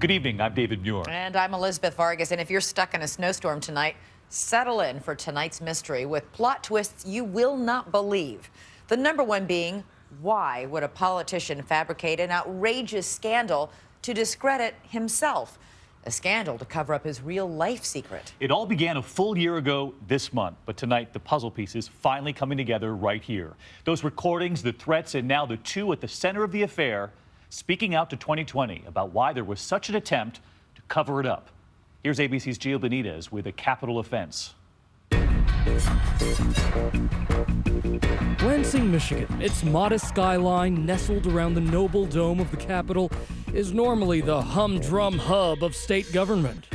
Good evening, I'm David Muir. And I'm Elizabeth Vargas. And if you're stuck in a snowstorm tonight, settle in for tonight's mystery with plot twists you will not believe. The number one being, why would a politician fabricate an outrageous scandal to discredit himself? A scandal to cover up his real-life secret. It all began a full year ago this month, but tonight the puzzle pieces finally coming together right here. Those recordings, the threats, and now the two at the center of the affair speaking out to 2020 about why there was such an attempt to cover it up. Here's ABC's Gio Benitez with a capital offense. Lansing, Michigan, its modest skyline nestled around the noble dome of the Capitol, is normally the humdrum hub of state government.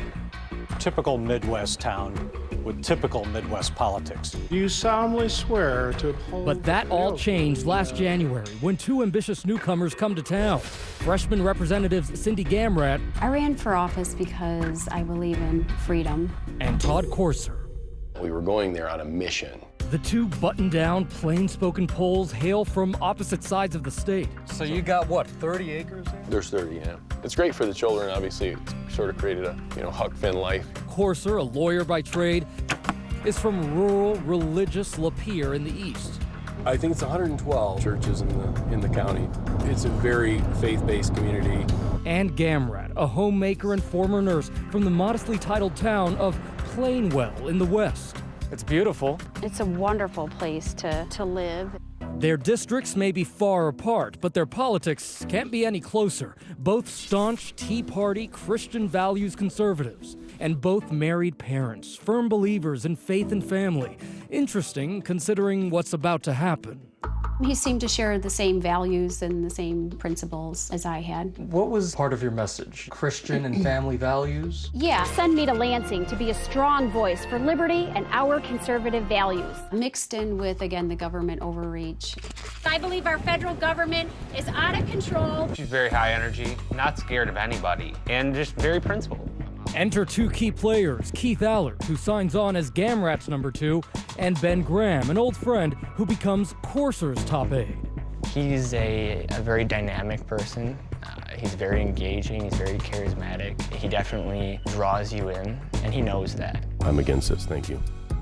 Typical Midwest town with typical Midwest politics. You solemnly swear to uphold. But that all changed last January when two ambitious newcomers come to town. Freshman Representatives Cindy Gamrat I ran for office because I believe in freedom. and Todd Courser. We were going there on a mission. The two buttoned-down, plain-spoken Poles hail from opposite sides of the state. So you got, what, 30 acres there? There's 30, yeah. It's great for the children, obviously. It's sort of created a, Huck Finn life. Courser, a lawyer by trade, is from rural, religious Lapeer in the east. I think it's 112 churches in the county. It's a very faith-based community. And Gamrat, a homemaker and former nurse from the modestly titled town of Plainwell in the west. It's beautiful. It's a wonderful place to live. Their districts may be far apart, but their politics can't be any closer. Both staunch Tea Party Christian values conservatives, and both married parents, firm believers in faith and family. Interesting, considering what's about to happen. He seemed to share the same values and the same principles as I had. What was part of your message? Christian and family values? Yeah. Send me to Lansing to be a strong voice for liberty and our conservative values. Mixed in with, again, the government overreach. I believe our federal government is out of control. She's very high energy, not scared of anybody, and just very principled. Enter two key players, Keith Allard, who signs on as Gamrat's number two, and Ben Graham, an old friend who becomes Courser's top aide. He's a very dynamic person. He's very engaging, he's very charismatic. He definitely draws you in, and he knows that. I'm against this, thank you.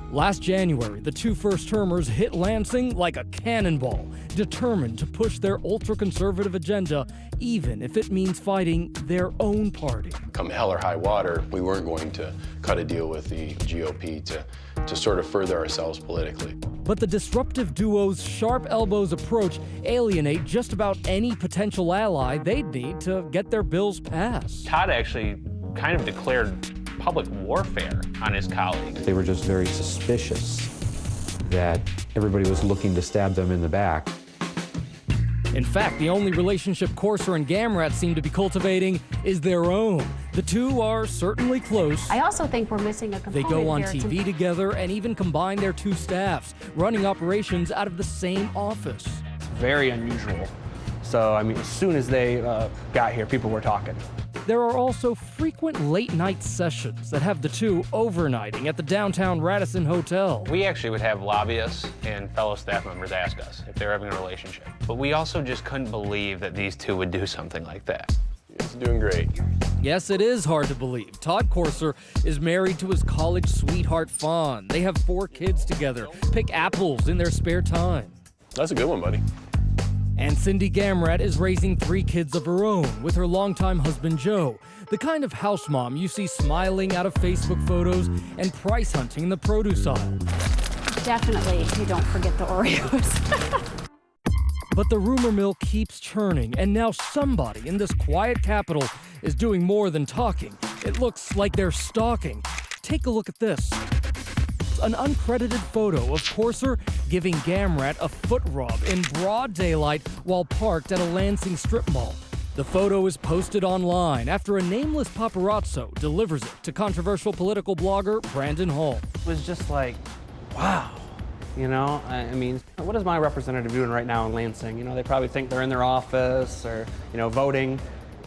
Last January, the two first-termers hit Lansing like a cannonball, determined to push their ultra-conservative agenda, even if it means fighting their own party. Come hell or high water, we weren't going to cut a deal with the GOP to sort of further ourselves politically. But the disruptive duo's sharp elbows approach alienate just about any potential ally they'd need to get their bills passed. Todd actually kind of declared public warfare on his colleagues. They were just very suspicious that everybody was looking to stab them in the back. In fact, the only relationship Courser and Gamrat seem to be cultivating is their own. The two are certainly close. I also think we're missing a They component go on here TV together and even combine their two staffs, running operations out of the same office. Very unusual. So, I mean, as soon as they got here, people were talking. There are also frequent late-night sessions that have the two overnighting at the downtown Radisson Hotel. We actually would have lobbyists and fellow staff members ask us if they're having a relationship. But we also just couldn't believe that these two would do something like that. It's doing great. Yes, it is hard to believe. Todd Courser is married to his college sweetheart, Fawn. They have 4 kids together, pick apples in their spare time. That's a good one, buddy. And Cindy Gamrat is raising 3 kids of her own with her longtime husband, Joe, the kind of house mom you see smiling out of Facebook photos and price hunting in the produce aisle. Definitely, you don't forget the Oreos. But the rumor mill keeps churning, and now somebody in this quiet capital is doing more than talking. It looks like they're stalking. Take a look at this. An uncredited photo of Courser giving Gamrat a foot rub in broad daylight while parked at a Lansing strip mall. The photo is posted online after a nameless paparazzo delivers it to controversial political blogger Brandon Hall. It was just like, wow. I mean, what is my representative doing right now in Lansing? They probably think they're in their office or, voting.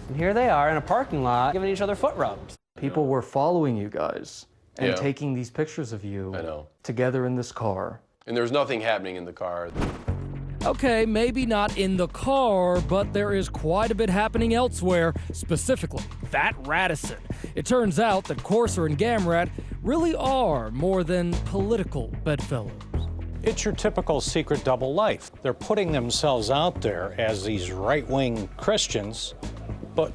And here they are in a parking lot giving each other foot rubs. People were following you guys and taking these pictures of you together in this car. And there's nothing happening in the car. Okay, maybe not in the car, but there is quite a bit happening elsewhere, specifically that Radisson. It turns out that Courser and Gamrat really are more than political bedfellows. It's your typical secret double life. They're putting themselves out there as these right-wing Christians, but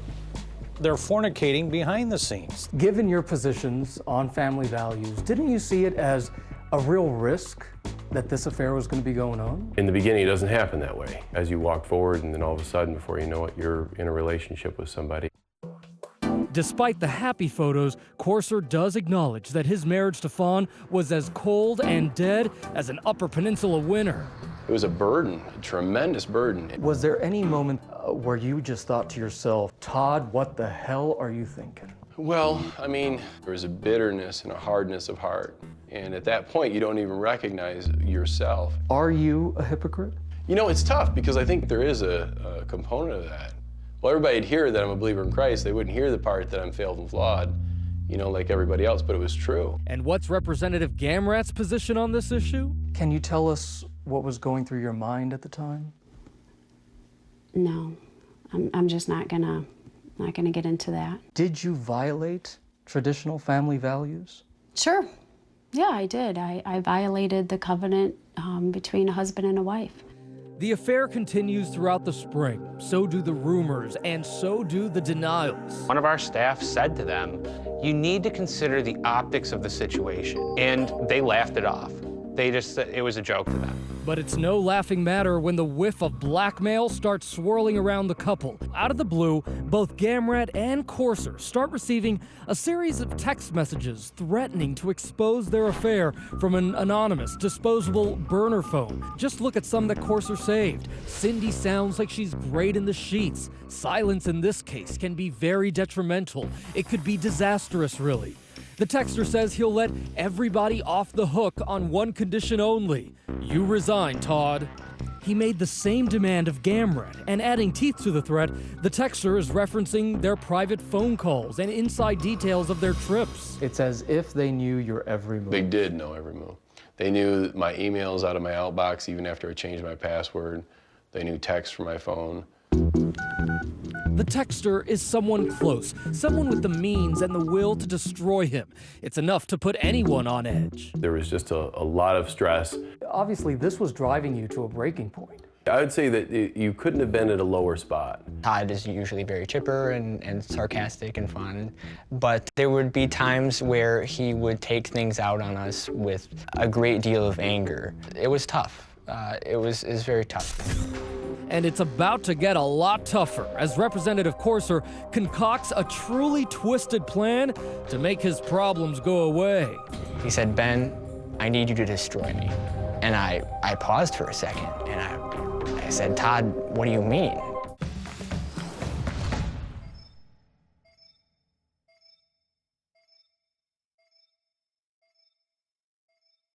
they're fornicating behind the scenes. Given your positions on family values, didn't you see it as a real risk that this affair was going to be going on? In the beginning, it doesn't happen that way. As you walk forward, and then all of a sudden, before you know it, you're in a relationship with somebody. Despite the happy photos, Courser does acknowledge that his marriage to Fawn was as cold and dead as an Upper Peninsula winter. It was a burden, a tremendous burden. Was there any moment where you just thought to yourself, Todd, what the hell are you thinking? Well, I mean, there was a bitterness and a hardness of heart. And at that point, you don't even recognize yourself. Are you a hypocrite? You know, it's tough because I think there is a component of that. Well, everybody'd hear that I'm a believer in Christ. They wouldn't hear the part that I'm failed and flawed, you know, like everybody else, but it was true. And what's Representative Gamrat's position on this issue? Can you tell us what was going through your mind at the time? No, I'm just not gonna get into that. Did you violate traditional family values? Sure. Yeah, I did. I violated the covenant between a husband and a wife. The affair continues throughout the spring. So do the rumors, and so do the denials. One of our staff said to them, "You need to consider the optics of the situation." And they laughed it off. They just said it was a joke to them. But it's no laughing matter when the whiff of blackmail starts swirling around the couple. Out of the blue, both Gamrat and Courser start receiving a series of text messages threatening to expose their affair from an anonymous, disposable burner phone. Just look at some that Courser saved. Cindy sounds like she's great in the sheets. Silence in this case can be very detrimental. It could be disastrous, really. The texter says he'll let everybody off the hook on one condition only. You resign, Todd. He made the same demand of Gamrat, and adding teeth to the threat, the texter is referencing their private phone calls and inside details of their trips. It's as if they knew your every move. They did know every move. They knew my emails out of my outbox even after I changed my password. They knew texts from my phone. The texter is someone close, someone with the means and the will to destroy him. It's enough to put anyone on edge. There was just a lot of stress. Obviously, this was driving you to a breaking point. I would say that you couldn't have been at a lower spot. Todd is usually very chipper and sarcastic and fun, but there would be times where he would take things out on us with a great deal of anger. It was tough. It was very tough. And it's about to get a lot tougher as Representative Courser concocts a truly twisted plan to make his problems go away. He said, "Ben, I need you to destroy me." And I paused for a second, and I said, "Todd, what do you mean?"